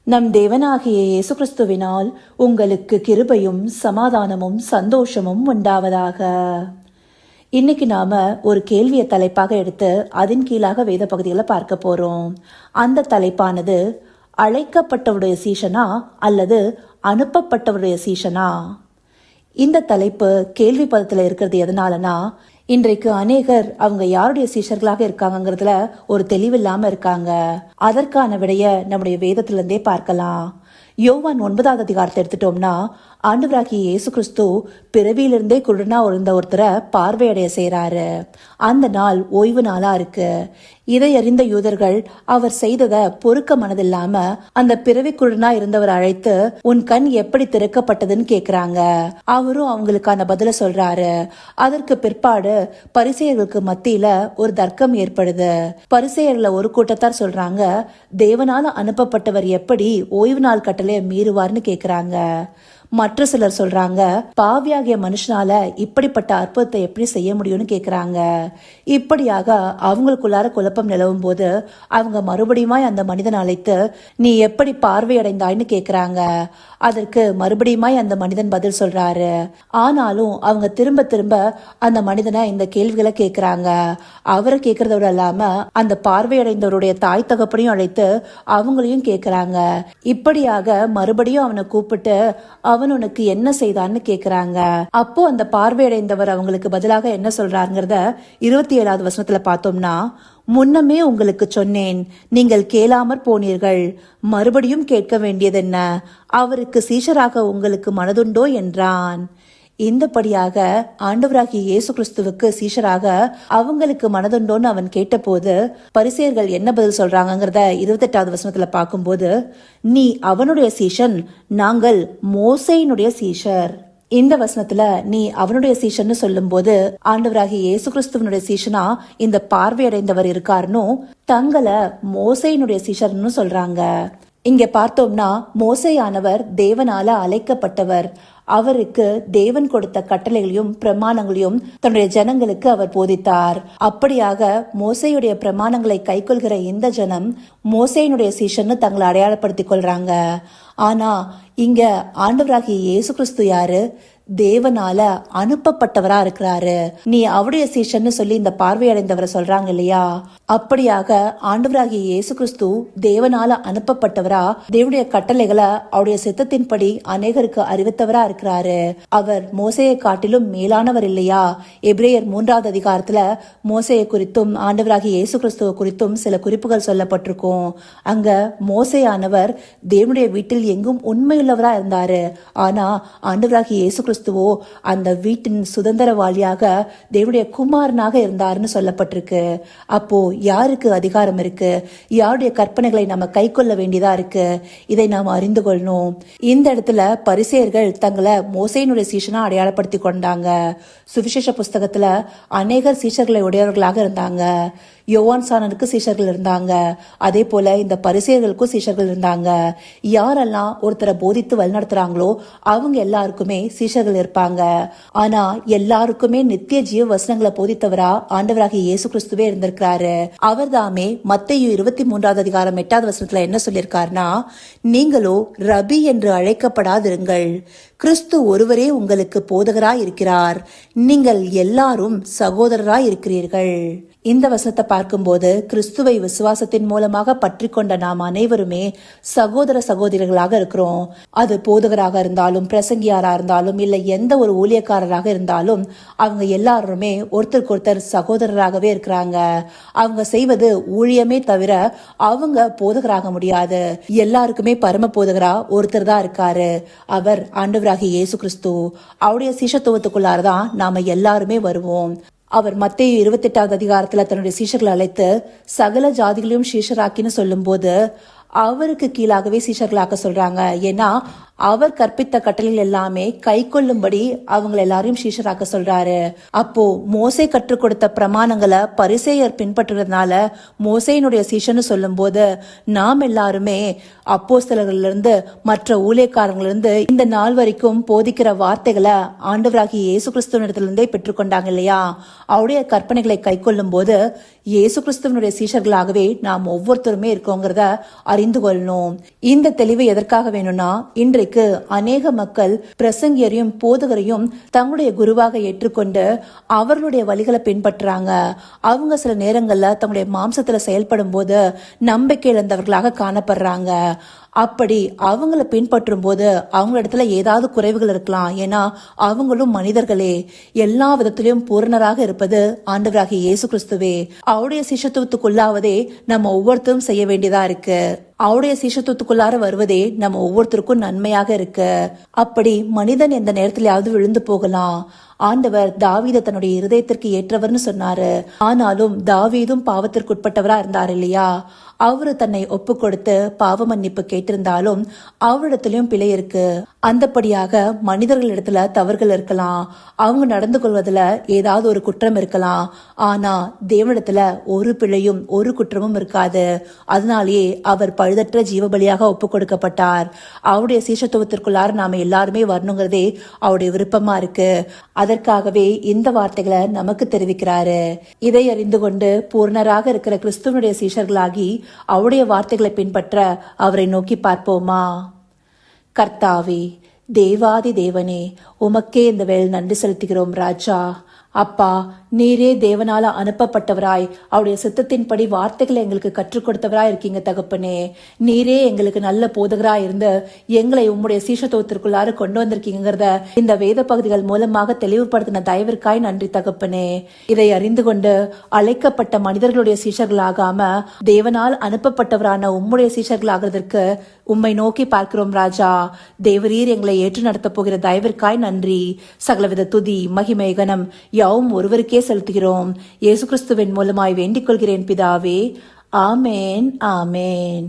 நம் தேவனாகிய இயேசு கிறிஸ்துவினால் உங்களுக்கு கிருபையும் சமாதானமும் சந்தோஷமும் உண்டாவதாக. இன்னைக்கு நாம ஒரு கேள்வியை தலைப்பாக எடுத்து அதன் கீழாக வேத பகுதிகளை பார்க்க போறோம். அந்த தலைப்பானது அழைக்கப்பட்டவருடைய சீஷனா அல்லது அனுப்பப்பட்டவருடைய சீஷனா? இந்த தலைப்பு கேள்வி பதத்துல இருக்கிறது எதனாலனா, இன்றைக்கு அநேகர் அவங்க யாருடைய சீஷர்களாக இருக்காங்கிறதுல ஒரு தெளிவில்லாம இருக்காங்க. அதற்கான விடைய நம்முடைய வேதத்திலிருந்தே பார்க்கலாம். யோவான் 9வது அதிகாரத்தை எடுத்துட்டோம்னா, ஆண்டவராகிய இயேசு கிறிஸ்து பிறவியிலிருந்தே குருடனா இருந்த ஒருத்தரை பார்வையடைய செய்யறாரு. அந்த நாள் ஓய்வு நாளா இருக்கு. இதை அறிந்த யூதர்கள் அவர் செய்ததை பொறுக்க மனதில்லாம அந்த பிறவி குருடனா இருந்தவர் அழைத்து, உன் கண் எப்படி திறக்கப்பட்டதுன்னு கேக்குறாங்க. அவரும் அவங்களுக்கான பதில சொல்றாரு. அதற்கு பிற்பாடு பரிசேயர்களுக்கு மத்தியில ஒரு தர்க்கம் ஏற்படுது. பரிசேயர்ல ஒரு கூட்டத்தார் சொல்றாங்க, தேவனால அனுப்பப்பட்டவர் எப்படி ஓய்வு நாள் கட்டளையை மீறுவார்னு கேக்குறாங்க. மற்ற சிலர் சொல்றாங்க, பாவியாகிய மனுஷனால இப்படிப்பட்ட அற்புதத்தை எப்படி செய்ய முடியும்னு கேக்குறாங்க. இப்படியாக அவங்களுக்குள்ளார குழப்பம் நிலவும் போது அவங்க மறுபடியுமாய் அந்த மனிதன் அழைத்து, நீ எப்படி பார்வையடைந்தாய்னு கேக்குறாங்க. அதற்கு மறுபடியுமாய் அந்த மனிதன் பதில் சொல்றாரு. ஆனாலும் அவங்க திரும்ப திரும்ப அந்த மனிதனை இந்த கேள்விகளை கேக்குறாங்க. அவரை கேக்குறதோட இல்லாம அந்த பார்வையடைந்தவருடைய தாய் தகப்பனையும் அழைத்து அவங்களையும் கேக்குறாங்க. இப்படியாக மறுபடியும் அவனை கூப்பிட்டு அவன் உனக்கு என்ன செய்தான்னு கேக்குறாங்க. அப்போ அந்த பார்வையடைந்தவர் அவங்களுக்கு பதிலாக என்ன சொல்றாருங்கிறத 27வது வசனத்துல பார்த்தோம்னா, முன்னமே உங்களுக்கு சொன்னேன், நீங்கள் கேளாமற் போனீர்கள், மறுபடியும் கேட்க வேண்டியது என்ன? அவருக்கு சீஷராக உங்களுக்கு மனதுண்டோ என்றான். இந்தபடியாக ஆண்டவராகிய இயேசு கிறிஸ்துவுக்கு சீஷராக அவங்களுக்கு மனதுண்டோன்னு அவன் கேட்டபோது பரிசேயர்கள் என்ன பதில் சொல்றாங்கிறத 28வது வசனத்துல பார்க்கும்போது, நீ அவனுடைய சீஷன், நாங்கள் மோசேயினுடைய சீஷர். இந்த வசனத்துல நீ அவனுடைய சீஷன்னு சொல்லும் போது ஆண்டவராகிய இயேசு கிறிஸ்துவனுடைய சீஷனா இந்த பார்வையடைந்தவர் இருக்காருன்னு தங்களை மோசேயினுடைய சீஷர்னு சொல்றாங்க. இங்க பார்த்தோம்னா, மோசேயானவர் தேவனால அழைக்கப்பட்டவர். அவருக்கு தேவன் கொடுத்த கட்டளைகளையும் பிரமாணங்களையும் தன்னுடைய ஜனங்களுக்கு அவர் போதித்தார். அப்படியாக மோசேயுடைய பிரமாணங்களை கைக்கொள்கிற இந்த ஜனம் மோசேயினுடைய சீஷன்னு தங்களை அடையாளப்படுத்திக் கொள்றாங்க. ஆனா இங்க ஆண்டவராகிய இயேசு கிறிஸ்து யாரு? தேவனால அனுப்பப்பட்டவரா இருக்கிறாரு. நீ அவருடைய சீஷன்னு சொல்லி இந்த பார்வையடைந்தவரை சொல்றாங்க இல்லையா? அப்படியாக ஆண்டவராகிய இயேசு கிறிஸ்து தேவனால அனுப்பப்பட்டவரா, தேவனுடைய கட்டளைகளை அவருடைய சித்தத்தின்படி அநேகருக்கு அறிவித்தவரா இருக்கிறாரு. அவர் மோசையை காட்டிலும் மேலானவர் இல்லையா? எபிரேயர் 3வது அதிகாரத்துல மோசையை குறித்தும் ஆண்டவராகிய இயேசு கிறிஸ்துவ குறித்தும் சில குறிப்புகள் சொல்லப்பட்டிருக்கும். அங்க மோசையானவர் தேவனுடைய வீட்டில் எங்கும் உண்மையுள்ளவரா இருந்தாரு. ஆனா ஆண்டவராகிய இயேசு கிறிஸ்துவோ அந்த வீட்டின் சுதந்திரவாளியாக தேவனுடைய குமாரனாக இருந்தாருன்னு சொல்லப்பட்டிருக்கு. அப்போ யாருக்கு அதிகாரம் இருக்கு? யாருடைய கற்பனைகளை நம்ம கை கொள்ள வேண்டியதா இருக்கு? இதை நாம் அறிந்து கொள்ளணும். இந்த இடத்துல பரிசேயர்கள் தங்களை மோசேயினுடைய சீஷனா அடையாளப்படுத்தி கொண்டாங்க. சுவிசேஷ புஸ்தகத்துல அநேகர் சீஷர்களை உடையவர்களாக இருந்தாங்க. யோவான் சானனுக்கு சீஷர்கள் இருந்தாங்க. அதே போல இந்த பரிசேயர்களுக்கும் சீஷர்கள் இருந்தாங்க. யாரெல்லாம் ஒருத்தரை போதித்து வழிநடத்துறாங்களோ அவங்க எல்லாருக்குமே சீஷர்கள் இருப்பாங்க. ஆனா எல்லாருக்குமே நித்திய ஜீவ வசனங்களை போதித்தவரா ஆண்டவராகிய இயேசு கிறிஸ்துவே இருந்திருக்கிறாரு. அவர் தாமே மத்தேயு 23வது அதிகாரம் 8வது வசனத்துல என்ன சொல்லியிருக்காருன்னா, நீங்களோ ரபி என்று அழைக்கப்படாதிருங்கள், கிறிஸ்து ஒருவரே உங்களுக்கு போதகராய் இருக்கிறார், நீங்கள் எல்லாரும் சகோதரராய் இருக்கிறீர்கள். இந்த வசனத்தை பார்க்கும்போது கிறிஸ்துவை விசுவாசத்தின் மூலமாக பற்றி கொண்ட நாம் அனைவருமே சகோதர சகோதரிகளாக இருக்கிறோம். அது போதகராக இருந்தாலும், பிரசங்கியாரா இருந்தாலும், இல்லை எந்த ஒரு ஊழியக்காரராக இருந்தாலும் அவங்க எல்லாருமே ஒருத்தருக்கு ஒருத்தர் சகோதரராகவே இருக்கிறாங்க. அவங்க செய்வது ஊழியமே தவிர அவங்க போதகராக முடியாது. எல்லாருக்குமே பரம போதகரா ஒருத்தர் தான் இருக்காரு. அவர் ஆண்டவராகிய இயேசு கிறிஸ்து. அவருடைய சீஷத்துவத்துக்குள்ளாரதான் நாம எல்லாருமே வருவோம். அவர் மத்தேயு 28வது அதிகாரத்துல தன்னுடைய சீஷர்களை அழைத்து சகல ஜாதிகளையும் சீஷராக்கின்னு சொல்லும் போது அவருக்கு கீழாகவே சீஷர்களாக்க சொல்றாங்க. ஏன்னா அவர் கற்பித்த கட்டளைகள் எல்லாமே கை கொள்ளும்படி அவங்க எல்லாரையும் சீஷராக்க சொல்றாரு. அப்போ மோசே கற்றுக் கொடுத்த பிரமாணங்களை பரிசேயர் பின்பற்றுறதுனால மோசேயினுடைய சீஷன்னு சொல்லும் போது நாம் எல்லாருமே அப்போஸ்தலர்கள்ல இருந்து மற்ற ஊழியக்காரங்களிலிருந்து இந்த நாள் வரைக்கும் போதிக்கிற வார்த்தைகளை ஆண்டவராகிய இயேசு கிறிஸ்துவனிடத்திலிருந்தே பெற்றுக்கொண்டாங்க இல்லையா? அவருடைய கற்பனைகளை கை கொள்ளும் போது இயேசு கிறிஸ்துவனுடைய சீஷர்களாகவே நாம் ஒவ்வொருத்தருமே இருக்கோங்கிறத அறிந்து கொள்ளணும். இந்த தெளிவு எதற்காக வேணும்னா, இன்றைக்கு அநேக மக்கள் பிரசங்கியரையும் போதகரையும் தங்களுடைய குருவாக ஏற்றுக்கொண்டு அவர்களுடைய வழிகளை பின்பற்றுறாங்க. அவங்க சில நேரங்கள்ல தங்களுடைய மாம்சத்துல செயல்படும் போது நம்பிக்கை இழந்தவர்களாக காணப்படுறாங்க. அப்படி அவங்கள பின்பற்றும் போது அவங்க இடத்துல ஏதாவது குறைவுகள் இருக்கலாம். ஏன்னா அவங்களும் மனிதர்களே. எல்லா விதத்திலையும் பூரணராக இருப்பது ஆண்டவராகிய இயேசு கிறிஸ்துவே. அவருடைய சிஷ்யத்துவத்துக்குள்ளாவதே நம்ம ஒவ்வொருத்தரும் செய்ய வேண்டியதா இருக்கு. அவருடைய சிஷ்யத்துவத்துக்குள்ளார வருவதே நம்ம ஒவ்வொருத்தருக்கும் நன்மையாக இருக்கு. அப்படி மனிதன் எந்த நேரத்திலாவது விழுந்து போகலாம். ஆண்டவர் தாவீதை தன்னுடைய இருதயத்திற்கு ஏற்றவர்னு சொன்னாரு. ஆனாலும் தாவீதும் பாவத்திற்கு உட்பட்டவரா இருந்தார் இல்லையா? அவரு தன்னை ஒப்பு கொடுத்து பாவ மன்னிப்பு கேட்டிருந்தாலும் அவரிடத்திலயும் பிழை இருக்கு. அந்தபடியாக மனிதர்களிடத்துல தவறுகள் இருக்கலாம். அவங்க நடந்து கொள்வதுல ஏதாவது ஒரு குற்றம் இருக்கலாம். ஆனா தேவனிடத்துல ஒரு பிழையும் ஒரு குற்றமும் இருக்காது. அதனாலேயே அவர் பழுதற்ற ஜீவபலியாக ஒப்பு கொடுக்கப்பட்டார். அவருடைய சீஷத்துவத்திற்குள்ளார நாம எல்லாருமே வரணுங்கிறதே அவருடைய விருப்பமா இருக்கு. அதற்காகவே இந்த வார்த்தைகளை நமக்கு தெரிவிக்கிறாரு. இதை அறிந்து கொண்டு பூர்ணராக இருக்கிற கிறிஸ்துவனுடைய சீஷர்களாகி அவருடைய வார்த்தைகளை பின்பற்ற அவரை நோக்கி பார்ப்போமா? கர்த்தாவே, தேவாதி தேவனே, உமக்கே இந்த வேளை நன்றி செலுத்துகிறோம் ராஜா. அப்பா, நீரே தேவனால அனுப்பப்பட்டவராய் அவருடைய சித்தத்தின்படி வார்த்தைகளை எங்களுக்கு கற்றுக் கொடுத்தவராய் இருக்கீங்க தகப்பனே. நீரே எங்களுக்கு நல்ல போதகராய் இருந்து எங்களை உம்முடைய சீஷத்துவத்திற்குள்ளார கொண்டு வந்திருக்கீங்கிறத இந்த வேத பகுதிகள் மூலமாக தெளிவுபடுத்தின தயவிற்காய் நன்றி தகப்பனே. இதை அறிந்து கொண்டு அழைக்கப்பட்ட மனிதர்களுடைய சீஷர்களாகாம தேவனால் அனுப்பப்பட்டவரான உம்முடைய சீஷர்களாகிறதற்கு உம்மை நோக்கி பார்க்கிறோம் ராஜா. தேவரீர் எங்களை ஏற்று நடத்த போகிற தயவிற்காய் நன்றி. சகலவித துதி மகிமை கனம் யாவும் ஒருவருக்கே செலுத்துகிறோம். இயேசு கிறிஸ்துவின் மூலமாய் வேண்டிக் கொள்கிறேன் பிதாவே. ஆமேன், ஆமேன்.